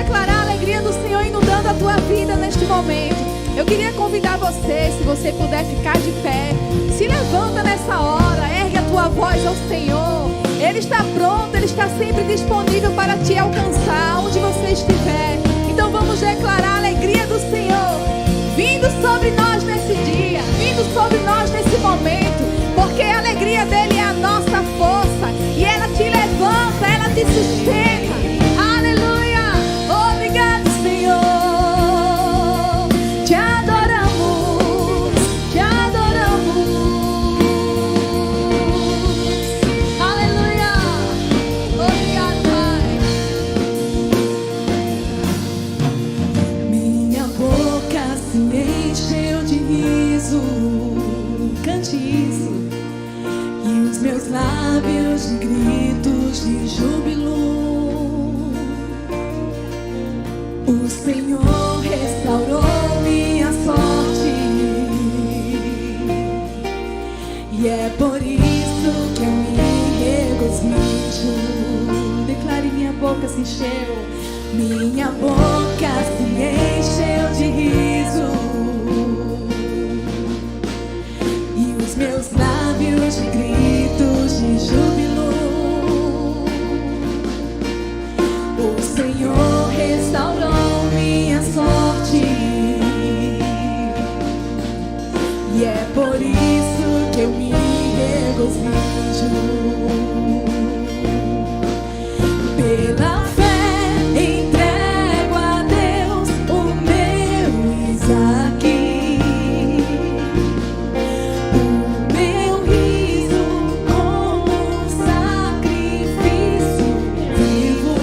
declarar a alegria do Senhor inundando a tua vida neste momento. Eu queria convidar você, se você puder ficar de pé, se levanta nessa hora, ergue a tua voz ao Senhor. Ele está pronto, Ele está sempre disponível para te alcançar onde você estiver. Então vamos declarar a alegria do Senhor vindo sobre nós nesse dia, vindo sobre nós nesse momento, porque a alegria dele é a nossa força e ela te levanta, ela te sustenta. Aleluia! Obrigado, Senhor. Te adoramos, te adoramos. Aleluia! Obrigado, Pai. Minha boca se encheu de riso, cante isso. E os meus lábios de gritos de júbilo. O Senhor restaurou minha sorte, e é por isso que eu me regozijo. Declare: minha boca se encheu, minha boca se encheu de riso, e os meus lábios de gritos de júbilo. O Senhor restaurou minha sorte, e é por isso que eu me regozijo. Pela fé entrego a Deus o meu Isaque, o meu riso como sacrifício vivo,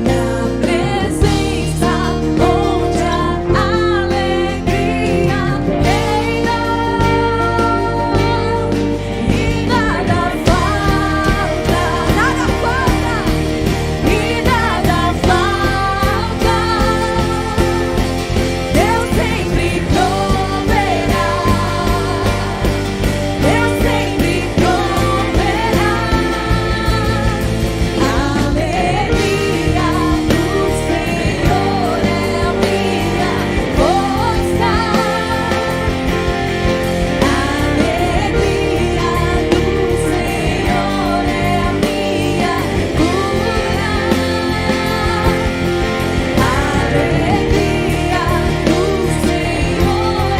na presença onde a alegria reina, e nada falta, e nada falta. Deus sempre proverá, Deus sempre proverá. A alegria do Senhor é a minha força, a alegria do Senhor é a minha cura, a alegria do Senhor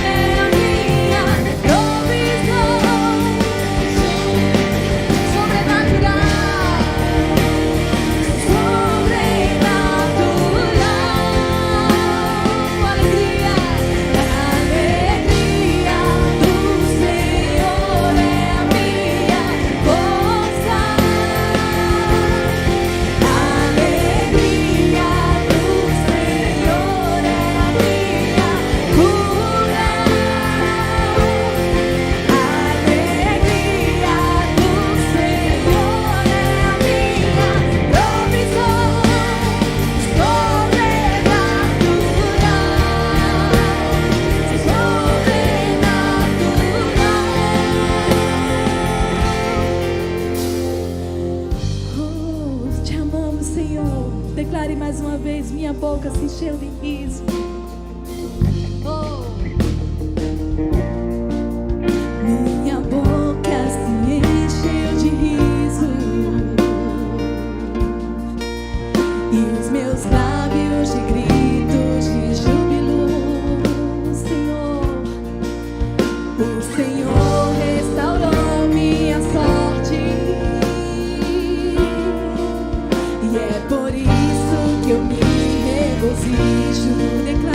é a minha provisão sobrenatural, alegria, a alegria do Senhor é a minha força, a alegria do Senhor é a minha cura, a alegria do Senhor é a minha provisão sobrenatural. Te amamos, Senhor. Declare mais uma vez: minha boca se encheu de riso. Minha boca se encheu de riso, e os meus lábios de gritos de júbilo. O Senhor restaurou minha sorte, e é por isso que eu me regozijo. Declare: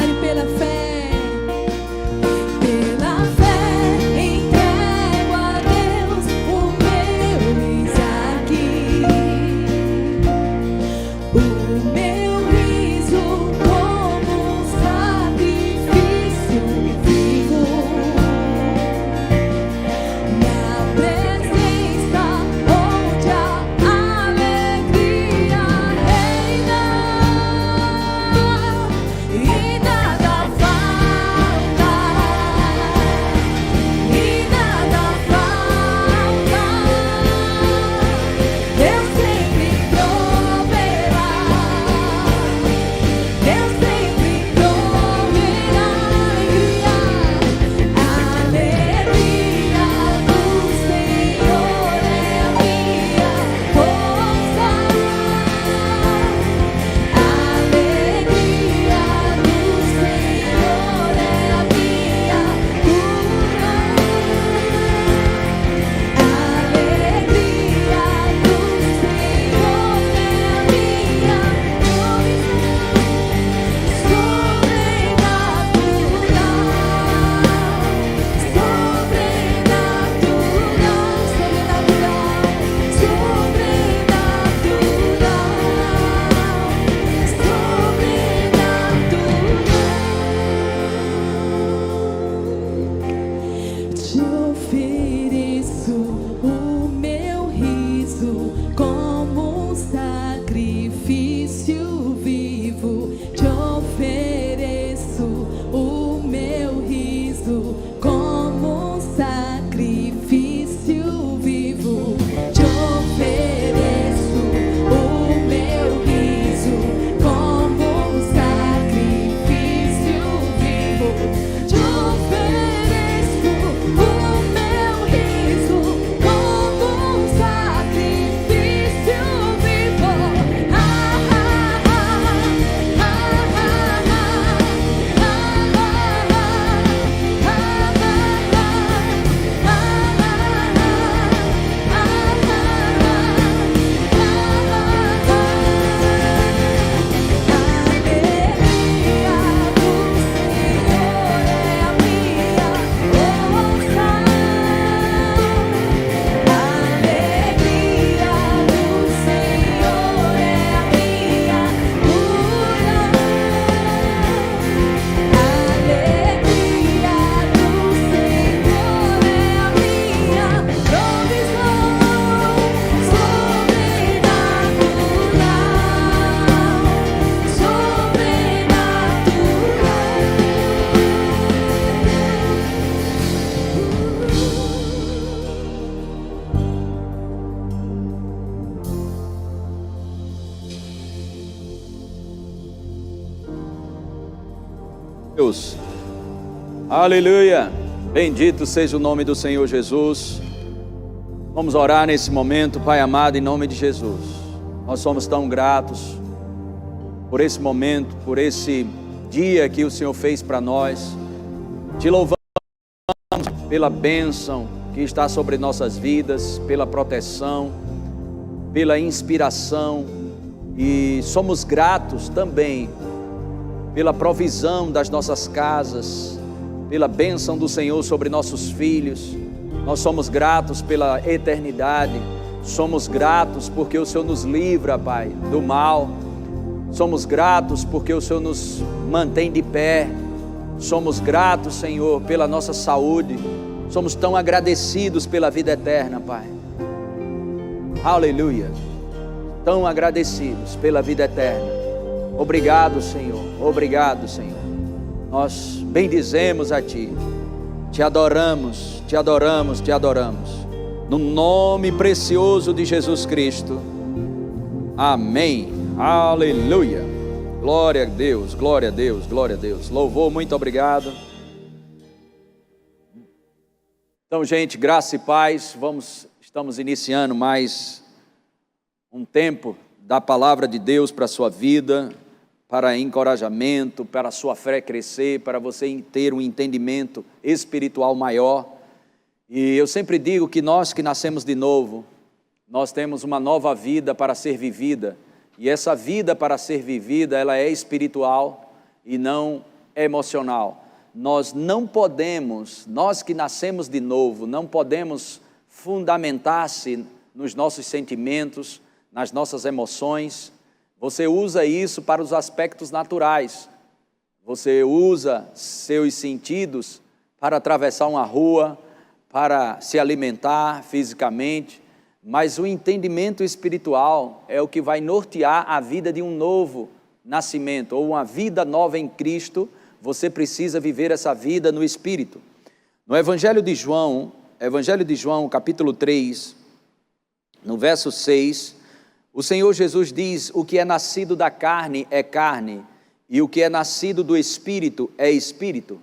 Deus. Aleluia. Bendito seja o nome do Senhor Jesus. Vamos orar nesse momento, Pai amado, em nome de Jesus. Nós somos tão gratos por esse momento, por esse dia que o Senhor fez para nós. Te louvamos pela bênção que está sobre nossas vidas, pela proteção, pela inspiração, e somos gratos também pela provisão das nossas casas, pela bênção do Senhor sobre nossos filhos. Nós somos gratos pela eternidade, somos gratos porque o Senhor nos livra, Pai, do mal, somos gratos porque o Senhor nos mantém de pé, somos gratos, Senhor, pela nossa saúde, somos tão agradecidos pela vida eterna, Pai. Aleluia, tão agradecidos pela vida eterna. Obrigado, Senhor, obrigado, Senhor. Nós bendizemos a Ti, Te adoramos, Te adoramos, Te adoramos, no nome precioso de Jesus Cristo, amém, aleluia, glória a Deus, glória a Deus, glória a Deus, louvor, muito obrigado. Então, gente, graça e paz, estamos iniciando mais um tempo da palavra de Deus para a sua vida, para encorajamento, para a sua fé crescer, para você ter um entendimento espiritual maior. E eu sempre digo que nós que nascemos de novo, nós temos uma nova vida para ser vivida, e essa vida para ser vivida, ela é espiritual e não emocional. Nós não podemos, nós que nascemos de novo, não podemos fundamentar-se nos nossos sentimentos, nas nossas emoções. Você usa isso para os aspectos naturais, você usa seus sentidos para atravessar uma rua, para se alimentar fisicamente, mas o entendimento espiritual é o que vai nortear a vida de um novo nascimento, ou uma vida nova em Cristo. Você precisa viver essa vida no Espírito. No Evangelho de João, capítulo 3, no verso 6, o Senhor Jesus diz: o que é nascido da carne é carne, e o que é nascido do Espírito é Espírito.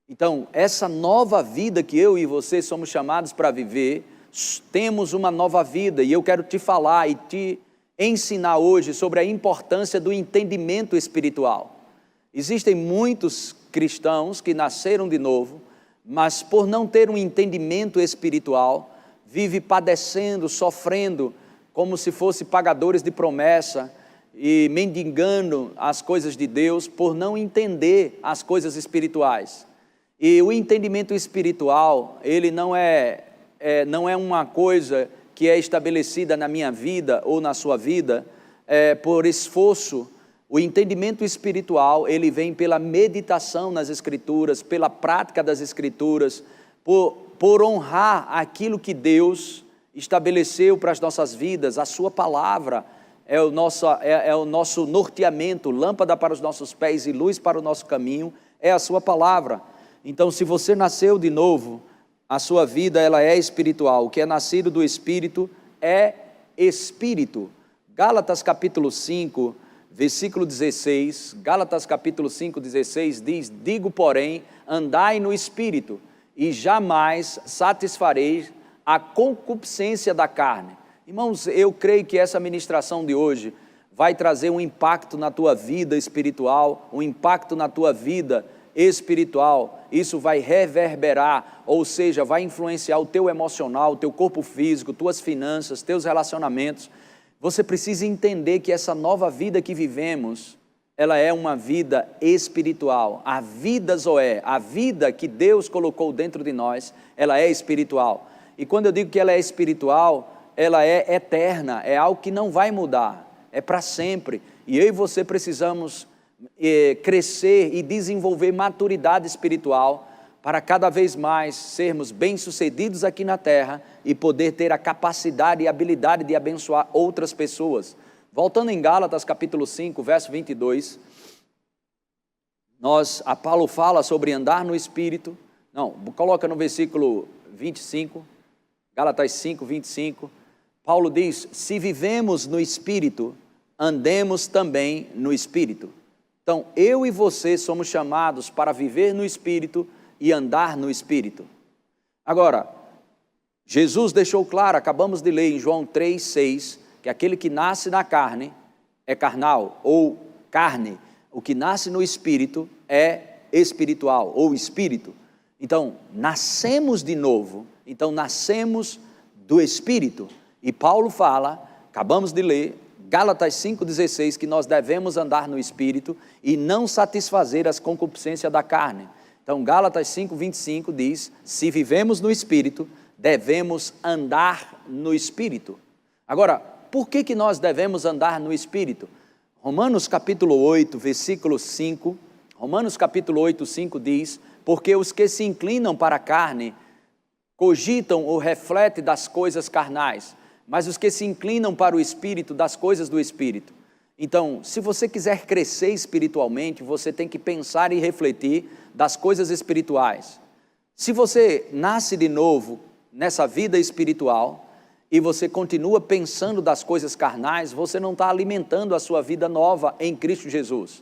Então, essa nova vida que eu e você somos chamados para viver, temos uma nova vida, e eu quero te falar e te ensinar hoje sobre a importância do entendimento espiritual. Existem muitos cristãos que nasceram de novo, mas por não ter um entendimento espiritual, vive padecendo, sofrendo, como se fossem pagadores de promessa e mendigando as coisas de Deus por não entender as coisas espirituais. E o entendimento espiritual, ele não é uma coisa que é estabelecida na minha vida ou na sua vida por esforço. O entendimento espiritual, ele vem pela meditação nas Escrituras, pela prática das Escrituras, por honrar aquilo que Deus estabeleceu para as nossas vidas. A sua palavra é o nosso norteamento, lâmpada para os nossos pés e luz para o nosso caminho, é a sua palavra. Então, se você nasceu de novo, a sua vida ela é espiritual. O que é nascido do Espírito é Espírito. Gálatas capítulo 5, versículo 16, Gálatas capítulo 5, 16 diz: digo, porém, andai no Espírito, e jamais satisfareis a concupiscência da carne. Irmãos, eu creio que essa ministração de hoje vai trazer um impacto na tua vida espiritual, um impacto na tua vida espiritual. Isso vai reverberar, ou seja, vai influenciar o teu emocional, o teu corpo físico, tuas finanças, teus relacionamentos. Você precisa entender que essa nova vida que vivemos, ela é uma vida espiritual. A vida Zoé, a vida que Deus colocou dentro de nós, ela é espiritual. E quando eu digo que ela é espiritual, ela é eterna, é algo que não vai mudar, é para sempre. E eu e você precisamos crescer e desenvolver maturidade espiritual para cada vez mais sermos bem-sucedidos aqui na terra e poder ter a capacidade e habilidade de abençoar outras pessoas. Voltando em Gálatas capítulo 5, verso 22, a Paulo fala sobre andar no Espírito. Não, coloca no versículo 25, Gálatas 5, 25, Paulo diz: se vivemos no Espírito, andemos também no Espírito. Então, eu e você somos chamados para viver no Espírito e andar no Espírito. Agora, Jesus deixou claro, acabamos de ler em João 3,6, que aquele que nasce na carne é carnal, ou carne. O que nasce no Espírito é espiritual, ou Espírito. Então, nascemos de novo, então nascemos do Espírito. E Paulo fala, acabamos de ler, Gálatas 5,16, que nós devemos andar no Espírito e não satisfazer as concupiscências da carne. Então, Gálatas 5,25 diz, se vivemos no Espírito, devemos andar no Espírito. Agora, por que nós devemos andar no Espírito? Romanos capítulo 8, versículo 5, Romanos capítulo 8, 5 diz, porque os que se inclinam para a carne, cogitam ou refletem das coisas carnais, mas os que se inclinam para o Espírito, das coisas do Espírito. Então, se você quiser crescer espiritualmente, você tem que pensar e refletir das coisas espirituais. Se você nasce de novo nessa vida espiritual e você continua pensando das coisas carnais, você não está alimentando a sua vida nova em Cristo Jesus.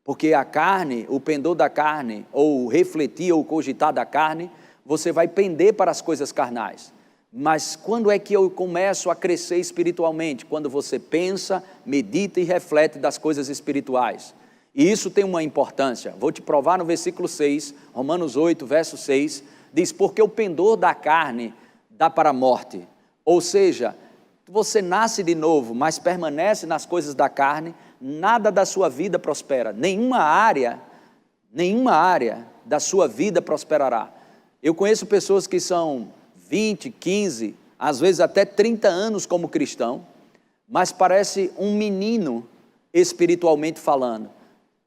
Porque a carne, o pendor da carne, ou refletir ou cogitar da carne, você vai pender para as coisas carnais. Mas quando é que eu começo a crescer espiritualmente? Quando você pensa, medita e reflete das coisas espirituais. E isso tem uma importância. Vou te provar no versículo 6, Romanos 8, verso 6, diz, porque o pendor da carne dá para a morte. Ou seja, você nasce de novo, mas permanece nas coisas da carne, nada da sua vida prospera. Nenhuma área da sua vida prosperará. Eu conheço pessoas que são 20, 15, às vezes até 30 anos como cristão, mas parece um menino espiritualmente falando.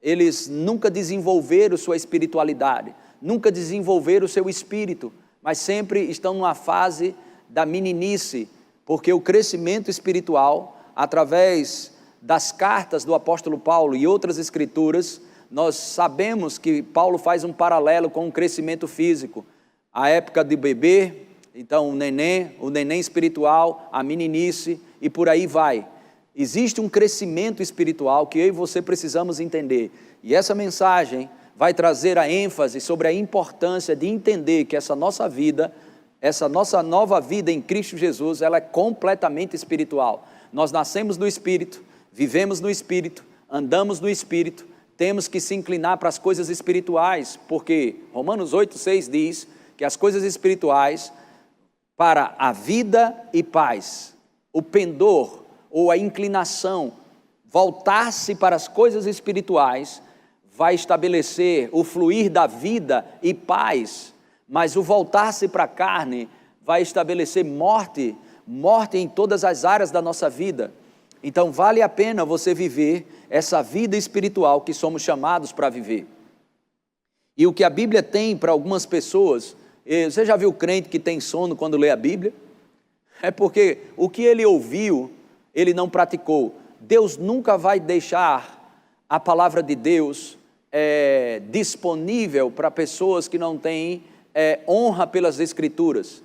Eles nunca desenvolveram sua espiritualidade, nunca desenvolveram o seu espírito, mas sempre estão numa fase da meninice, porque o crescimento espiritual, através das cartas do apóstolo Paulo e outras escrituras, nós sabemos que Paulo faz um paralelo com o crescimento físico, a época de bebê, então o neném espiritual, a meninice e por aí vai. Existe um crescimento espiritual que eu e você precisamos entender. E essa mensagem vai trazer a ênfase sobre a importância de entender que essa nossa vida, essa nossa nova vida em Cristo Jesus, ela é completamente espiritual. Nós nascemos no Espírito, vivemos no Espírito, andamos no Espírito, temos que se inclinar para as coisas espirituais, porque Romanos 8, 6 diz que as coisas espirituais para a vida e paz, o pendor ou a inclinação, voltar-se para as coisas espirituais, vai estabelecer o fluir da vida e paz, mas o voltar-se para a carne vai estabelecer morte em todas as áreas da nossa vida. Então vale a pena você viver essa vida espiritual que somos chamados para viver. E o que a Bíblia tem para algumas pessoas, você já viu crente que tem sono quando lê a Bíblia? É porque o que ele ouviu, ele não praticou. Deus nunca vai deixar a palavra de Deus disponível para pessoas que não têm honra pelas Escrituras.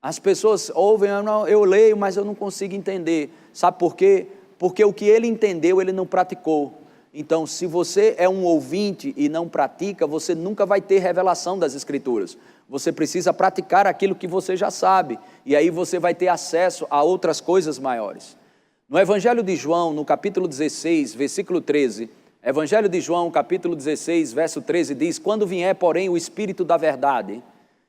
As pessoas ouvem, eu leio, mas eu não consigo entender. Sabe por quê? Porque o que ele entendeu, ele não praticou. Então, se você é um ouvinte e não pratica, você nunca vai ter revelação das Escrituras. Você precisa praticar aquilo que você já sabe, e aí você vai ter acesso a outras coisas maiores. No Evangelho de João, no capítulo 16, versículo 13, Evangelho de João, capítulo 16, verso 13, diz, quando vier, porém, o Espírito da verdade,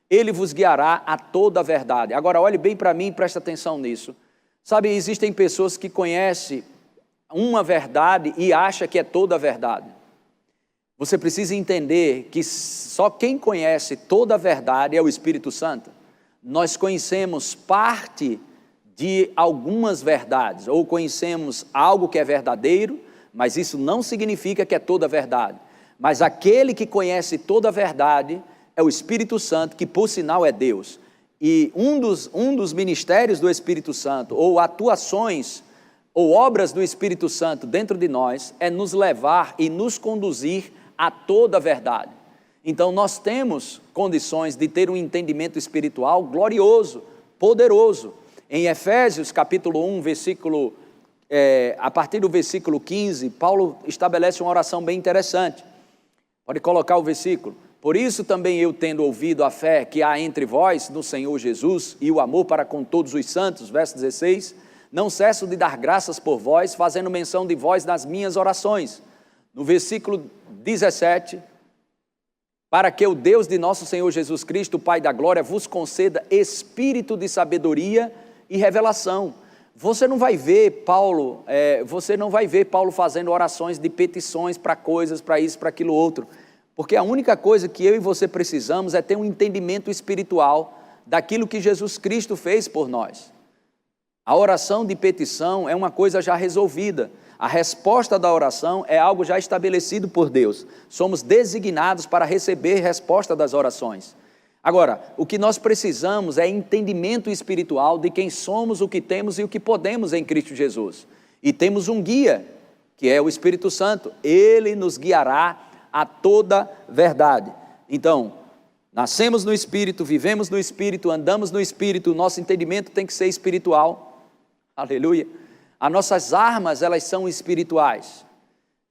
ele vos guiará a toda a verdade. Agora, olhe bem para mim e preste atenção nisso. Sabe, existem pessoas que conhecem uma verdade e acham que é toda a verdade. Você precisa entender que só quem conhece toda a verdade é o Espírito Santo. Nós conhecemos parte de algumas verdades, ou conhecemos algo que é verdadeiro, mas isso não significa que é toda a verdade. Mas aquele que conhece toda a verdade é o Espírito Santo, que por sinal é Deus. E um dos ministérios do Espírito Santo, ou atuações, ou obras do Espírito Santo dentro de nós, é nos levar e nos conduzir a toda a verdade. Então nós temos condições de ter um entendimento espiritual glorioso, poderoso. Em Efésios capítulo 1, versículo a partir do versículo 15, Paulo estabelece uma oração bem interessante. Pode colocar o versículo. Por isso também eu, tendo ouvido a fé que há entre vós no Senhor Jesus e o amor para com todos os santos, verso 16, não cesso de dar graças por vós, fazendo menção de vós nas minhas orações. No versículo 17, para que o Deus de nosso Senhor Jesus Cristo, o Pai da glória, vos conceda espírito de sabedoria e revelação. Você não vai ver Paulo fazendo orações de petições para coisas, para isso, para aquilo outro, porque a única coisa que eu e você precisamos é ter um entendimento espiritual daquilo que Jesus Cristo fez por nós. A oração de petição é uma coisa já resolvida. A resposta da oração é algo já estabelecido por Deus. Somos designados para receber resposta das orações. Agora, o que nós precisamos é entendimento espiritual de quem somos, o que temos e o que podemos em Cristo Jesus. E temos um guia, que é o Espírito Santo. Ele nos guiará a toda verdade. Então, nascemos no Espírito, vivemos no Espírito, andamos no Espírito, o nosso entendimento tem que ser espiritual. Aleluia. As nossas armas, elas são espirituais.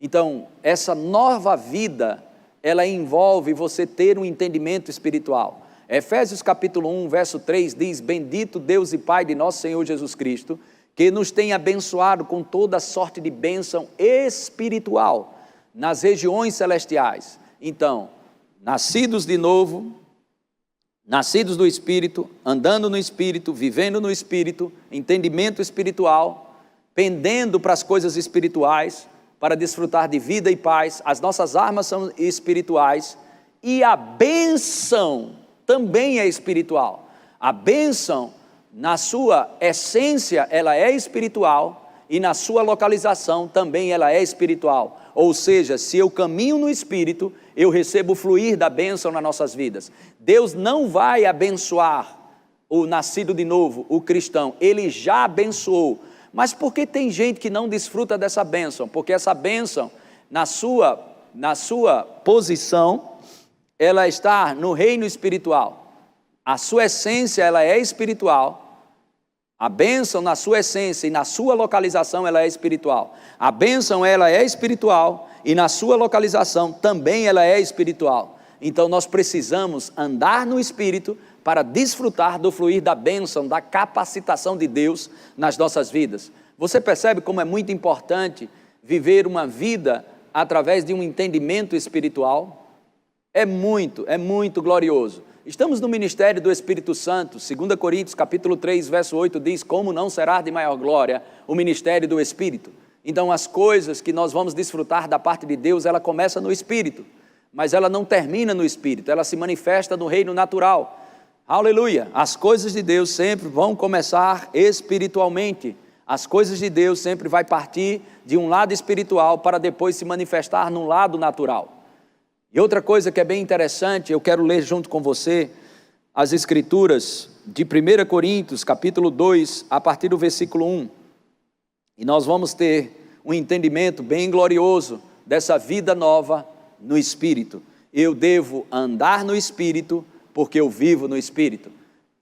Então, essa nova vida, ela envolve você ter um entendimento espiritual. Efésios capítulo 1, verso 3 diz: bendito Deus e Pai de nosso Senhor Jesus Cristo, que nos tem abençoado com toda sorte de bênção espiritual nas regiões celestiais. Então, nascidos de novo, nascidos do Espírito, andando no Espírito, vivendo no Espírito, entendimento espiritual, pendendo para as coisas espirituais, para desfrutar de vida e paz. As nossas armas são espirituais e a bênção também é espiritual. A bênção, na sua essência, ela é espiritual e na sua localização também ela é espiritual. Ou seja, se eu caminho no Espírito, eu recebo o fluir da bênção nas nossas vidas. Deus não vai abençoar o nascido de novo, o cristão. Ele já abençoou. Mas por que tem gente que não desfruta dessa bênção? Porque essa bênção, na sua posição, ela está no reino espiritual. A sua essência, ela é espiritual. A bênção, na sua essência e na sua localização, ela é espiritual. A bênção, ela é espiritual e na sua localização também ela é espiritual. Então nós precisamos andar no Espírito para desfrutar do fluir da bênção, da capacitação de Deus nas nossas vidas. Você percebe como é muito importante viver uma vida através de um entendimento espiritual? É muito glorioso. Estamos no ministério do Espírito Santo. 2 Coríntios capítulo 3, verso 8 diz: como não será de maior glória o ministério do Espírito? Então as coisas que nós vamos desfrutar da parte de Deus, ela começa no Espírito, mas ela não termina no Espírito, ela se manifesta no reino natural. Aleluia! As coisas de Deus sempre vão começar espiritualmente. As coisas de Deus sempre vai partir de um lado espiritual para depois se manifestar num lado natural. E outra coisa que é bem interessante, eu quero ler junto com você as escrituras de 1 Coríntios, capítulo 2, a partir do versículo 1. E nós vamos ter um entendimento bem glorioso dessa vida nova no Espírito. Eu devo andar no Espírito porque eu vivo no Espírito.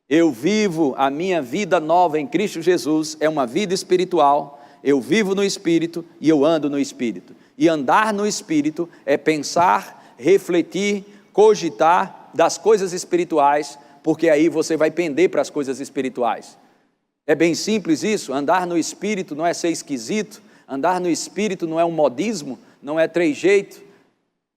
Eu vivo a minha vida nova em Cristo Jesus, é uma vida espiritual. Eu vivo no Espírito e eu ando no Espírito. E andar no Espírito é pensar, refletir, cogitar das coisas espirituais, porque aí você vai pender para as coisas espirituais. É bem simples isso. Andar no Espírito não é ser esquisito, andar no Espírito não é um modismo, não é trejeito.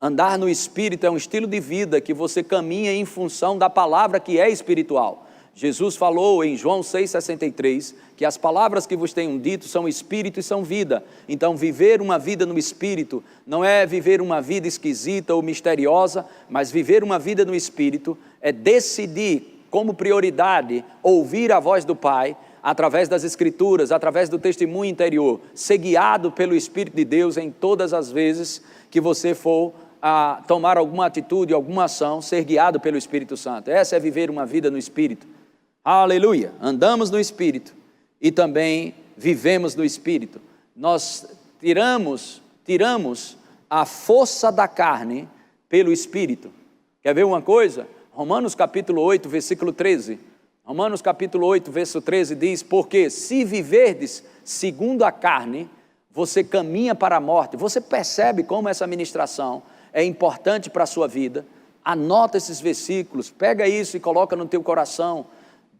Andar no Espírito é um estilo de vida que você caminha em função da palavra que é espiritual. Jesus falou em João 6,63, que as palavras que vos tenho dito são Espírito e são vida. Então viver uma vida no Espírito não é viver uma vida esquisita ou misteriosa, mas viver uma vida no Espírito é decidir como prioridade ouvir a voz do Pai, através das Escrituras, através do testemunho interior, ser guiado pelo Espírito de Deus em todas as vezes que você for a tomar alguma atitude, alguma ação, ser guiado pelo Espírito Santo. Essa é viver uma vida no Espírito. Aleluia! Andamos no Espírito e também vivemos no Espírito. Nós tiramos a força da carne pelo Espírito. Quer ver uma coisa? Romanos capítulo 8, versículo 13. Romanos capítulo 8, verso 13 diz: porque se viverdes segundo a carne, você caminha para a morte. Você percebe como essa ministração é importante para a sua vida? Anota esses versículos, pega isso e coloca no teu coração.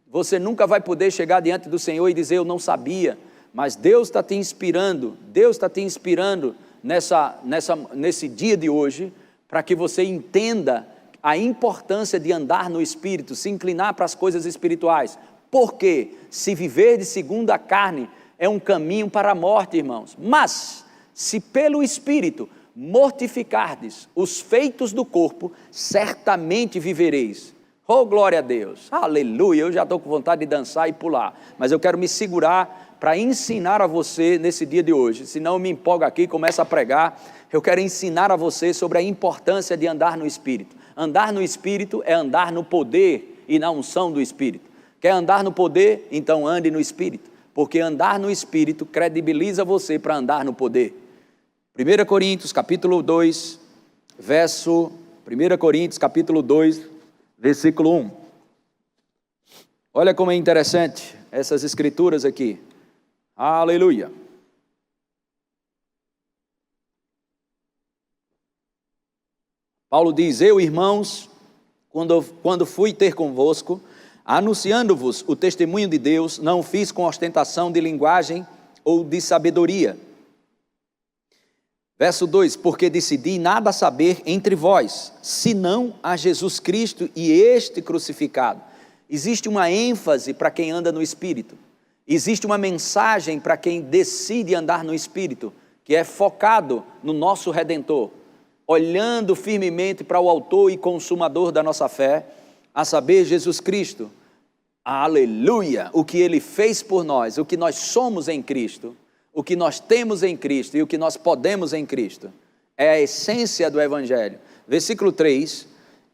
Você nunca vai poder chegar diante do Senhor e dizer: eu não sabia. Mas Deus está te inspirando, nesse dia de hoje, para que você entenda a importância de andar no Espírito, se inclinar para as coisas espirituais. Porque se viver de segundo a carne é um caminho para a morte, irmãos. Mas se pelo Espírito mortificardes os feitos do corpo, certamente vivereis. Oh, glória a Deus, aleluia. Eu já estou com vontade de dançar e pular, mas eu quero me segurar para ensinar a você nesse dia de hoje. Senão eu me empolgo aqui e começo a pregar. Eu quero ensinar a você sobre a importância de andar no Espírito. Andar no Espírito é andar no poder e na unção do Espírito. Quer andar no poder? Então ande no Espírito, porque andar no Espírito credibiliza você para andar no poder. 1 Coríntios capítulo 2, versículo 1. Olha como é interessante essas escrituras aqui. Aleluia. Paulo diz: eu, irmãos, quando fui ter convosco, anunciando-vos o testemunho de Deus, não fiz com ostentação de linguagem ou de sabedoria. Verso 2: porque decidi nada saber entre vós, senão a Jesus Cristo e este crucificado. Existe uma ênfase para quem anda no Espírito. Existe uma mensagem para quem decide andar no Espírito, que é focado no nosso Redentor, olhando firmemente para o autor e consumador da nossa fé, a saber, Jesus Cristo. Aleluia! O que Ele fez por nós, o que nós somos em Cristo, o que nós temos em Cristo e o que nós podemos em Cristo. É a essência do Evangelho. Versículo 3: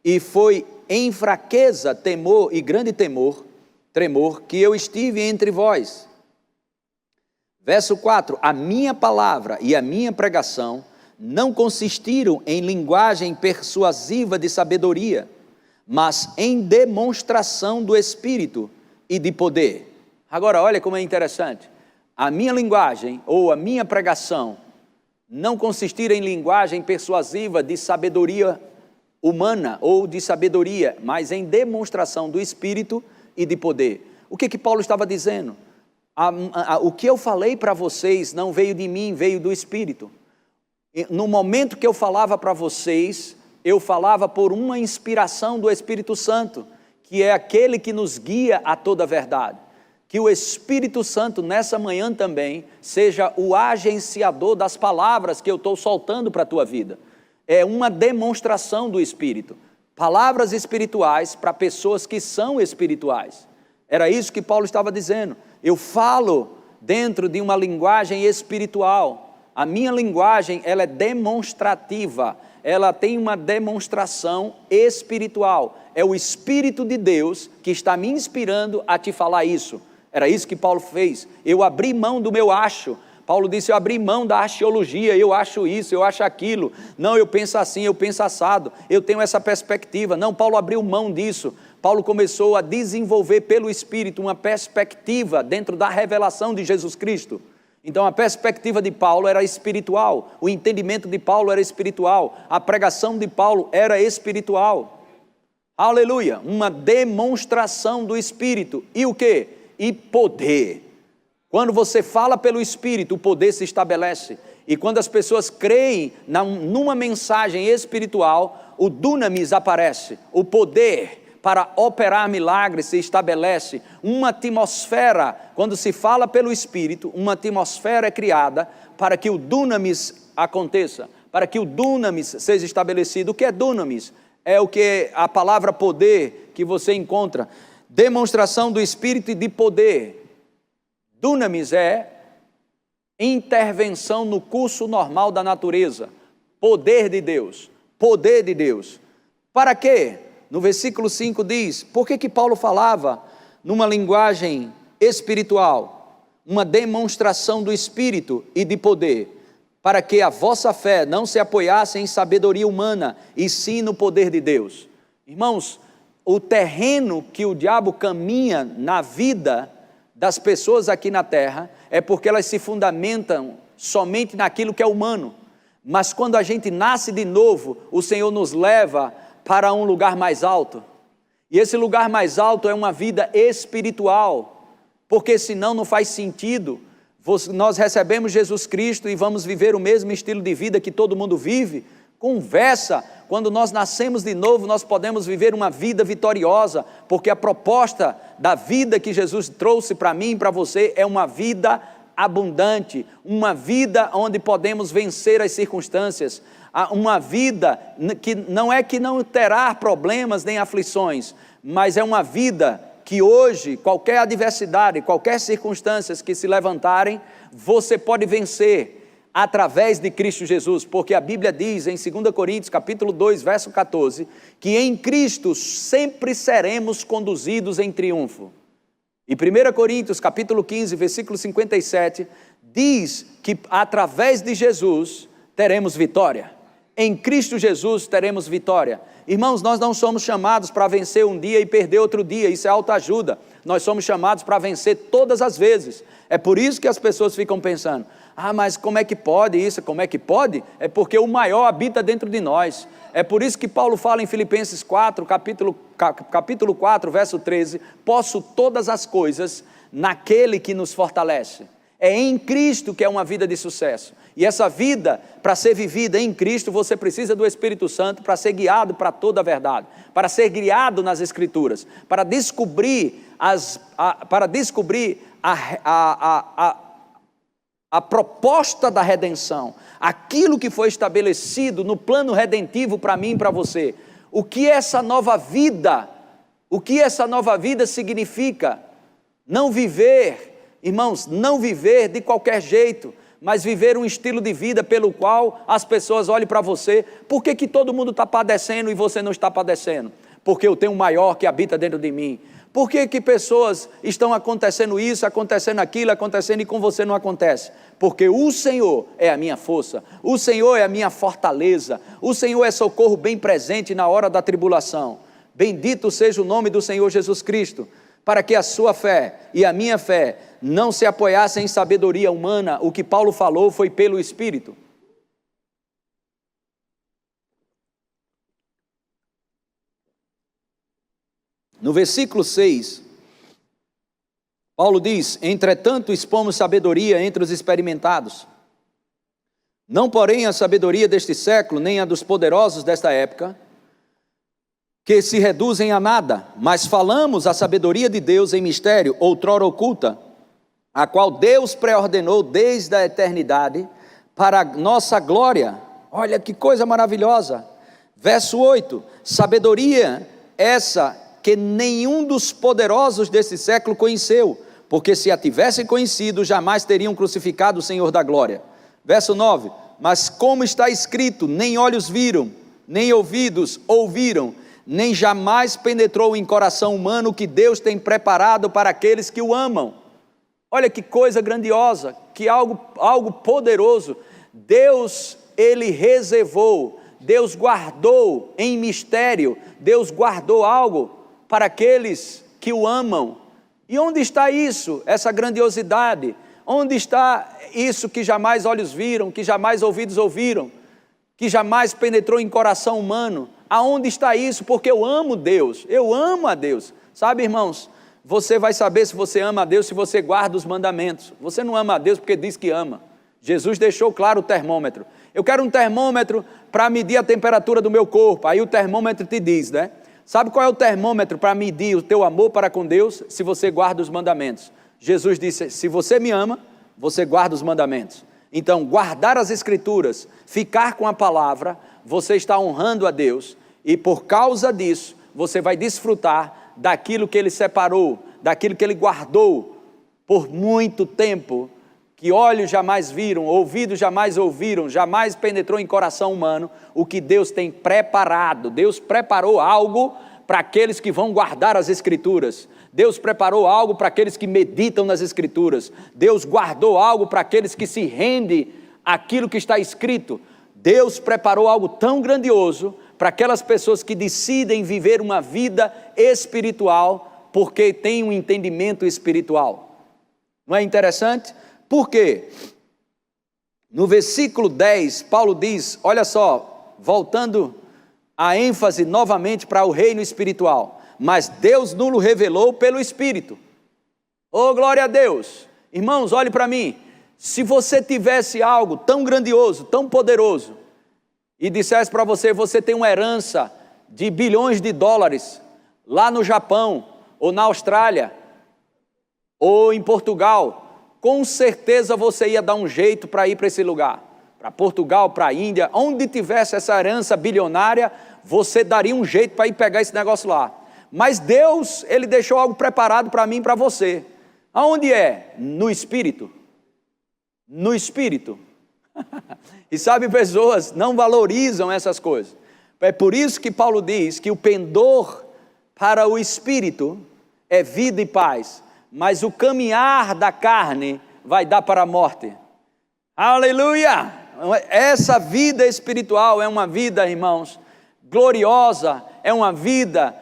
e foi em fraqueza, temor e grande tremor, que eu estive entre vós. Verso 4: a minha palavra e a minha pregação não consistiram em linguagem persuasiva de sabedoria, mas em demonstração do Espírito e de poder. Agora, olha como é interessante. A minha linguagem ou a minha pregação não consistiram em linguagem persuasiva de sabedoria humana ou de sabedoria, mas em demonstração do Espírito e de poder. O que Paulo estava dizendo? O que eu falei para vocês não veio de mim, veio do Espírito. No momento que eu falava para vocês, eu falava por uma inspiração do Espírito Santo, que é aquele que nos guia a toda a verdade. Que o Espírito Santo nessa manhã também seja o agenciador das palavras que eu estou soltando para a tua vida. É uma demonstração do Espírito. Palavras espirituais para pessoas que são espirituais. Era isso que Paulo estava dizendo. Eu falo dentro de uma linguagem espiritual. A minha linguagem, ela é demonstrativa. Ela tem uma demonstração espiritual. É o Espírito de Deus que está me inspirando a te falar isso. Era isso que Paulo fez. Eu abri mão do meu acho. Paulo disse: eu abri mão da axiologia, eu acho isso, eu acho aquilo. Não, eu penso assim, eu penso assado. Eu tenho essa perspectiva. Não, Paulo abriu mão disso. Paulo começou a desenvolver pelo Espírito uma perspectiva dentro da revelação de Jesus Cristo. Então a perspectiva de Paulo era espiritual. O entendimento de Paulo era espiritual. A pregação de Paulo era espiritual. Aleluia! Uma demonstração do Espírito. E o quê? E poder. Quando você fala pelo Espírito, o poder se estabelece. E quando as pessoas creem numa mensagem espiritual, o dunamis aparece. O poder para operar milagres se estabelece. Uma atmosfera, quando se fala pelo Espírito, uma atmosfera é criada para que o dunamis aconteça. Para que o dunamis seja estabelecido. O que é dunamis? É o que a palavra poder que você encontra. Demonstração do Espírito e de poder. Dunamis é intervenção no curso normal da natureza. Poder de Deus. Poder de Deus. Para quê? No versículo 5 diz, por que Paulo falava numa linguagem espiritual? Uma demonstração do Espírito e de poder. Para que a vossa fé não se apoiasse em sabedoria humana, e sim no poder de Deus. Irmãos, o terreno que o diabo caminha na vida das pessoas aqui na terra é porque elas se fundamentam somente naquilo que é humano. Mas quando a gente nasce de novo, o Senhor nos leva para um lugar mais alto. E esse lugar mais alto é uma vida espiritual, porque senão não faz sentido. Nós recebemos Jesus Cristo e vamos viver o mesmo estilo de vida que todo mundo vive. Conversa, quando nós nascemos de novo, nós podemos viver uma vida vitoriosa, porque a proposta da vida que Jesus trouxe para mim e para você é uma vida abundante, uma vida onde podemos vencer as circunstâncias, uma vida que não terá problemas nem aflições, mas é uma vida que hoje, qualquer adversidade, qualquer circunstância que se levantarem, você pode vencer através de Cristo Jesus, porque a Bíblia diz em 2 Coríntios capítulo 2, verso 14, que em Cristo sempre seremos conduzidos em triunfo. E 1 Coríntios capítulo 15, versículo 57, diz que através de Jesus teremos vitória. Em Cristo Jesus teremos vitória. Irmãos, nós não somos chamados para vencer um dia e perder outro dia, isso é autoajuda. Nós somos chamados para vencer todas as vezes. É por isso que as pessoas ficam pensando, mas como é que pode isso? Como é que pode? É porque o maior habita dentro de nós. É por isso que Paulo fala em Filipenses 4, capítulo 4, verso 13, posso todas as coisas naquele que nos fortalece. É em Cristo que é uma vida de sucesso. E essa vida, para ser vivida em Cristo, você precisa do Espírito Santo para ser guiado para toda a verdade, para ser guiado nas Escrituras, para descobrir a proposta da redenção, aquilo que foi estabelecido no plano redentivo para mim e para você. O que essa nova vida significa? Não viver, irmãos, não viver de qualquer jeito, mas viver um estilo de vida pelo qual as pessoas olhem para você. Por que todo mundo está padecendo e você não está padecendo? Porque eu tenho um maior que habita dentro de mim. Por que pessoas estão acontecendo isso, acontecendo aquilo, acontecendo e com você não acontece? Porque o Senhor é a minha força, o Senhor é a minha fortaleza, o Senhor é socorro bem presente na hora da tribulação. Bendito seja o nome do Senhor Jesus Cristo, para que a sua fé e a minha fé não se apoiassem em sabedoria humana. O que Paulo falou foi pelo Espírito. No versículo 6, Paulo diz, entretanto expomos sabedoria entre os experimentados, não porém a sabedoria deste século, nem a dos poderosos desta época, que se reduzem a nada, mas falamos a sabedoria de Deus em mistério, outrora oculta, a qual Deus preordenou desde a eternidade, para a nossa glória. Olha que coisa maravilhosa. Verso 8, sabedoria essa que nenhum dos poderosos desse século conheceu, porque se a tivessem conhecido, jamais teriam crucificado o Senhor da glória. Verso 9, mas como está escrito, nem olhos viram, nem ouvidos ouviram, nem jamais penetrou em coração humano o que Deus tem preparado para aqueles que o amam. Olha que coisa grandiosa, que algo poderoso. Deus, Ele reservou, Deus guardou em mistério, Deus guardou algo para aqueles que o amam. E onde está isso, essa grandiosidade? Onde está isso que jamais olhos viram, que jamais ouvidos ouviram, que jamais penetrou em coração humano? Aonde está isso? Porque eu amo Deus, eu amo a Deus. Sabe, irmãos, você vai saber se você ama a Deus se você guarda os mandamentos. Você não ama a Deus porque diz que ama. Jesus deixou claro o termômetro. Eu quero um termômetro para medir a temperatura do meu corpo. Aí o termômetro te diz, né? Sabe qual é o termômetro para medir o teu amor para com Deus? Se você guarda os mandamentos. Jesus disse, se você me ama, você guarda os mandamentos. Então, guardar as Escrituras, ficar com a palavra, você está honrando a Deus. E por causa disso, você vai desfrutar daquilo que Ele separou, daquilo que Ele guardou por muito tempo, que olhos jamais viram, ouvidos jamais ouviram, jamais penetrou em coração humano, o que Deus tem preparado. Deus preparou algo para aqueles que vão guardar as Escrituras. Deus preparou algo para aqueles que meditam nas Escrituras. Deus guardou algo para aqueles que se rendem àquilo que está escrito. Deus preparou algo tão grandioso para aquelas pessoas que decidem viver uma vida espiritual porque têm um entendimento espiritual. Não é interessante? Por quê? No versículo 10, Paulo diz, olha só, voltando a ênfase novamente para o reino espiritual, mas Deus nos revelou pelo Espírito. Oh, glória a Deus! Irmãos, olhe para mim, se você tivesse algo tão grandioso, tão poderoso, e dissesse para você, você tem uma herança de bilhões de dólares, lá no Japão, ou na Austrália, ou em Portugal, com certeza você ia dar um jeito para ir para esse lugar, para Portugal, para a Índia, onde tivesse essa herança bilionária, você daria um jeito para ir pegar esse negócio lá. Mas Deus, Ele deixou algo preparado para mim e para você. Aonde é? No Espírito. No Espírito. E sabe, pessoas não valorizam essas coisas. É por isso que Paulo diz que o pendor para o Espírito é vida e paz, mas o caminhar da carne vai dar para a morte. Aleluia! Essa vida espiritual é uma vida, irmãos, gloriosa, é uma vida,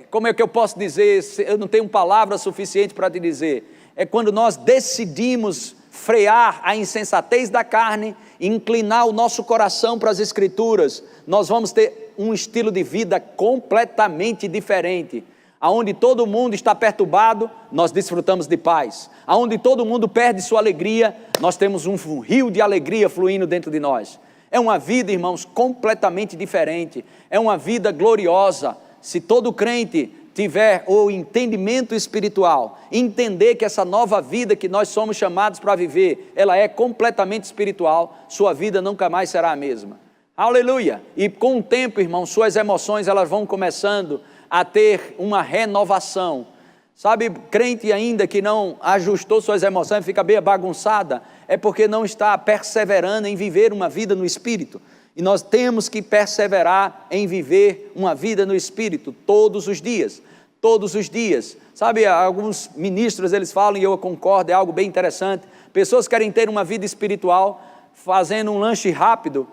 como é que eu posso dizer, eu não tenho palavra suficiente para te dizer, é quando nós decidimos frear a insensatez da carne, inclinar o nosso coração para as Escrituras, nós vamos ter um estilo de vida completamente diferente. Aonde todo mundo está perturbado, nós desfrutamos de paz. Aonde todo mundo perde sua alegria, nós temos um rio de alegria fluindo dentro de nós. É uma vida, irmãos, completamente diferente. É uma vida gloriosa. Se todo crente tiver o entendimento espiritual, entender que essa nova vida que nós somos chamados para viver, ela é completamente espiritual, sua vida nunca mais será a mesma. Aleluia! E com o tempo, irmãos, suas emoções elas vão começando a ter uma renovação. Sabe, crente ainda que não ajustou suas emoções, fica bem bagunçada, é porque não está perseverando em viver uma vida no Espírito. E nós temos que perseverar em viver uma vida no Espírito todos os dias. Todos os dias. Sabe, alguns ministros eles falam, e eu concordo, é algo bem interessante. Pessoas querem ter uma vida espiritual fazendo um lanche rápido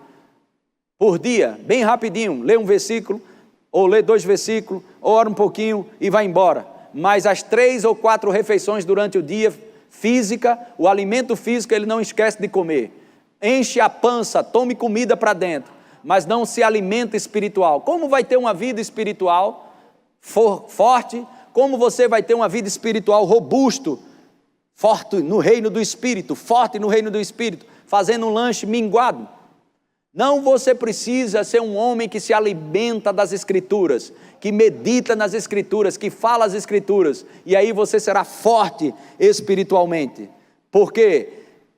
por dia, bem rapidinho, lê um versículo, ou lê 2 versículos, ou ora um pouquinho e vai embora. Mas as 3 ou 4 refeições durante o dia, física, o alimento físico ele não esquece de comer. Enche a pança, tome comida para dentro, mas não se alimenta espiritual. Como vai ter uma vida espiritual forte? Como você vai ter uma vida espiritual robusto, forte no reino do Espírito, forte no reino do Espírito, fazendo um lanche minguado? Não, você precisa ser um homem que se alimenta das Escrituras, que medita nas Escrituras, que fala as Escrituras, e aí você será forte espiritualmente. Por quê?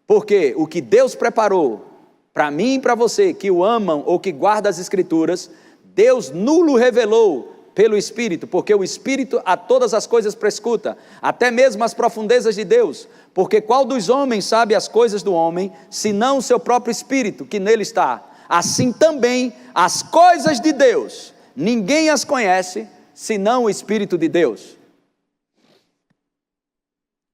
Porque o que Deus preparou para mim e para você, que o amam ou que guardam as Escrituras, Deus nulo revelou pelo Espírito, porque o Espírito a todas as coisas prescruta, até mesmo as profundezas de Deus, porque qual dos homens sabe as coisas do homem, senão o seu próprio Espírito que nele está? Assim também as coisas de Deus, ninguém as conhece, senão o Espírito de Deus.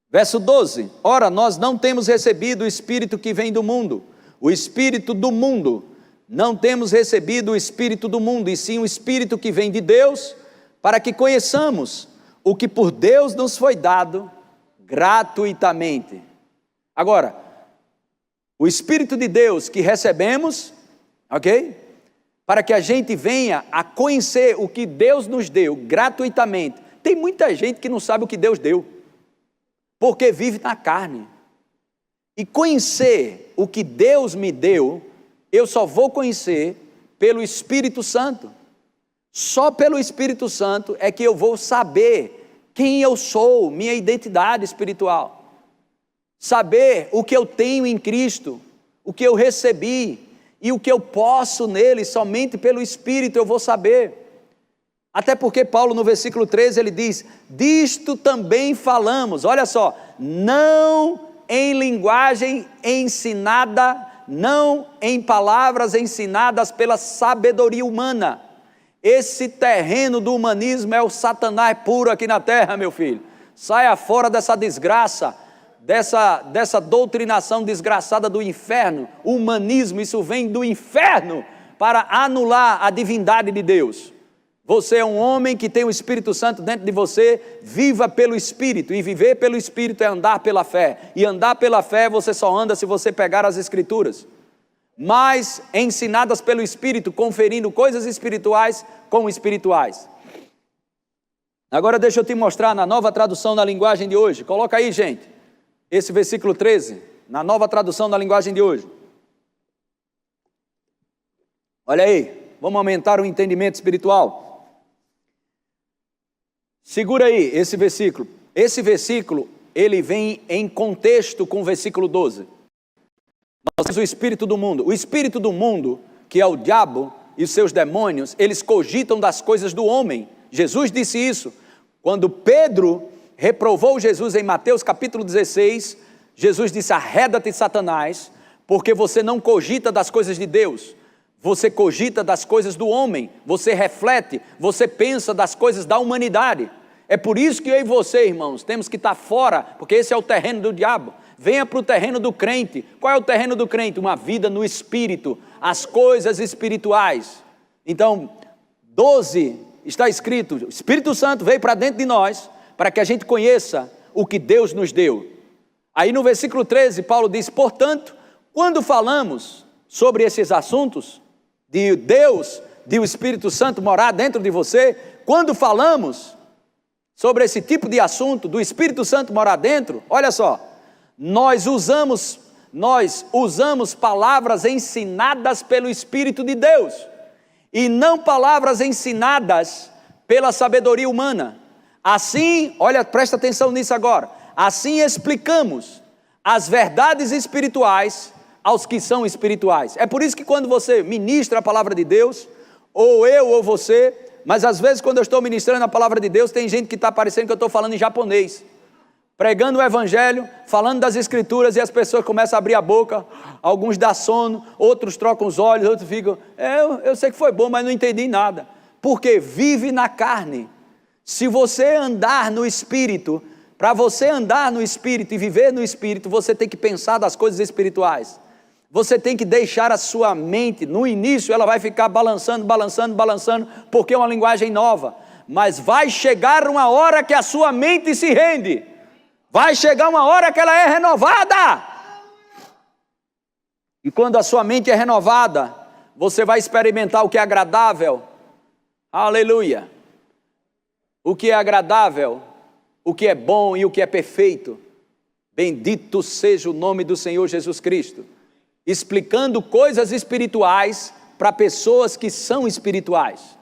Verso 12, ora nós não temos recebido o Espírito que vem do mundo, o Espírito do mundo, não temos recebido o Espírito do mundo, e sim o Espírito que vem de Deus, para que conheçamos o que por Deus nos foi dado gratuitamente. Agora, o Espírito de Deus que recebemos, ok? Para que a gente venha a conhecer o que Deus nos deu gratuitamente. Tem muita gente que não sabe o que Deus deu, porque vive na carne. E conhecer o que Deus me deu, eu só vou conhecer pelo Espírito Santo. Só pelo Espírito Santo é que eu vou saber quem eu sou, minha identidade espiritual. Saber o que eu tenho em Cristo, o que eu recebi e o que eu posso nele, somente pelo Espírito eu vou saber. Até porque Paulo no versículo 13 ele diz, disto também falamos, olha só, não em linguagem ensinada, não em palavras ensinadas pela sabedoria humana. Esse terreno do humanismo é o Satanás puro aqui na terra, meu filho. Saia fora dessa desgraça, dessa doutrinação desgraçada do inferno. O humanismo, isso vem do inferno, para anular a divindade de Deus. Você é um homem que tem o Espírito Santo dentro de você, viva pelo Espírito, e viver pelo Espírito é andar pela fé, e andar pela fé você só anda se você pegar as Escrituras, mas ensinadas pelo Espírito, conferindo coisas espirituais com espirituais. Agora deixa eu te mostrar na nova tradução na linguagem de hoje, coloca aí gente, esse versículo 13, na nova tradução da linguagem de hoje. Olha aí, vamos aumentar o entendimento espiritual. Segura aí esse versículo. Esse versículo, ele vem em contexto com o versículo 12. Nós temos o espírito do mundo. O espírito do mundo, que é o diabo e os seus demônios, eles cogitam das coisas do homem. Jesus disse isso. Quando Pedro reprovou Jesus em Mateus capítulo 16, Jesus disse: arreda-te, Satanás, porque você não cogita das coisas de Deus. Você cogita das coisas do homem, você reflete, você pensa das coisas da humanidade. É por isso que eu e você, irmãos, temos que estar fora, porque esse é o terreno do diabo. Venha para o terreno do crente. Qual é o terreno do crente? Uma vida no Espírito, as coisas espirituais. Então, 12 está escrito, o Espírito Santo veio para dentro de nós, para que a gente conheça o que Deus nos deu. Aí no versículo 13, Paulo diz: portanto, quando falamos sobre esses assuntos, de Deus, de o Espírito Santo morar dentro de você, quando falamos sobre esse tipo de assunto, do Espírito Santo morar dentro, olha só, nós usamos palavras ensinadas pelo Espírito de Deus, e não palavras ensinadas pela sabedoria humana. Assim, olha, presta atenção nisso agora, assim explicamos as verdades espirituais aos que são espirituais. É por isso que quando você ministra a palavra de Deus, ou eu ou você, mas às vezes quando eu estou ministrando a palavra de Deus, tem gente que está parecendo que eu estou falando em japonês, pregando o evangelho, falando das escrituras, e as pessoas começam a abrir a boca, alguns dá sono, outros trocam os olhos, outros ficam, eu sei que foi bom, mas não entendi nada, porque vive na carne. Se você andar no Espírito, para você andar no Espírito e viver no Espírito, você tem que pensar das coisas espirituais. Você tem que deixar a sua mente, no início ela vai ficar balançando, porque é uma linguagem nova, mas vai chegar uma hora que a sua mente se rende, vai chegar uma hora que ela é renovada, e quando a sua mente é renovada, você vai experimentar o que é agradável, aleluia, o que é agradável, o que é bom e o que é perfeito. Bendito seja o nome do Senhor Jesus Cristo, explicando coisas espirituais para pessoas que são espirituais,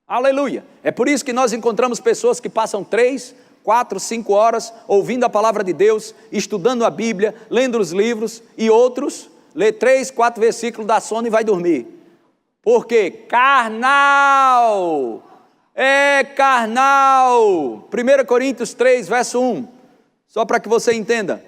aleluia. É por isso que nós encontramos pessoas que passam 3, 4, 5 horas ouvindo a palavra de Deus, estudando a Bíblia, lendo os livros, e outros lê 3, 4 versículos, dá sono e vai dormir. Por quê? Carnal, é carnal. 1 Coríntios 3, verso 1, só para que você entenda.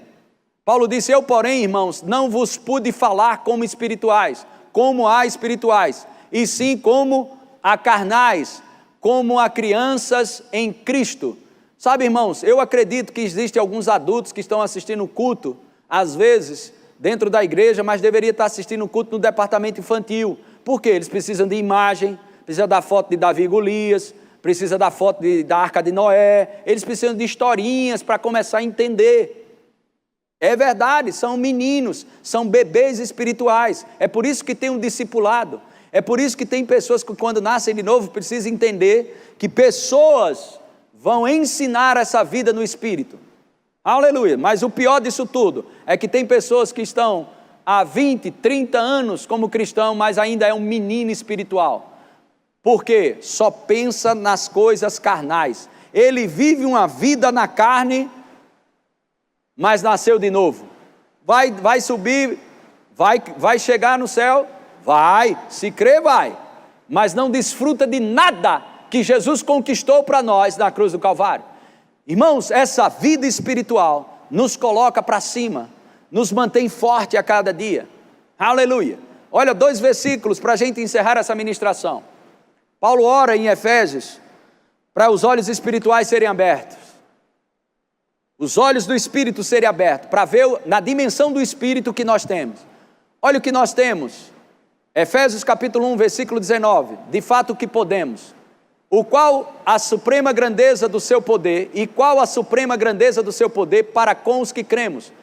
Paulo disse: eu, porém, irmãos, não vos pude falar como espirituais, como a espirituais, e sim como a carnais, como a crianças em Cristo. Sabe, irmãos, eu acredito que existem alguns adultos que estão assistindo o culto, às vezes, dentro da igreja, mas deveria estar assistindo o culto no departamento infantil. Por quê? Eles precisam de imagem, precisam da foto de Davi e Golias, precisa da foto da Arca de Noé, eles precisam de historinhas para começar a entender. É verdade, são meninos, são bebês espirituais, é por isso que tem um discipulado, é por isso que tem pessoas que quando nascem de novo precisam entender que pessoas vão ensinar essa vida no Espírito, aleluia. Mas o pior disso tudo é que tem pessoas que estão há 20, 30 anos como cristão, mas ainda é um menino espiritual, porque só pensa nas coisas carnais, ele vive uma vida na carne, mas nasceu de novo, vai subir, vai chegar no céu, vai, se crer vai, mas não desfruta de nada que Jesus conquistou para nós na cruz do Calvário. Irmãos, essa vida espiritual nos coloca para cima, nos mantém forte a cada dia, aleluia. Olha, 2 versículos para a gente encerrar essa ministração. Paulo ora em Efésios, para os olhos espirituais serem abertos, os olhos do Espírito serem abertos, para ver na dimensão do Espírito que nós temos. Olha o que nós temos, Efésios capítulo 1, versículo 19. De fato que podemos, o qual a suprema grandeza do seu poder, e qual a suprema grandeza do seu poder para com os que cremos.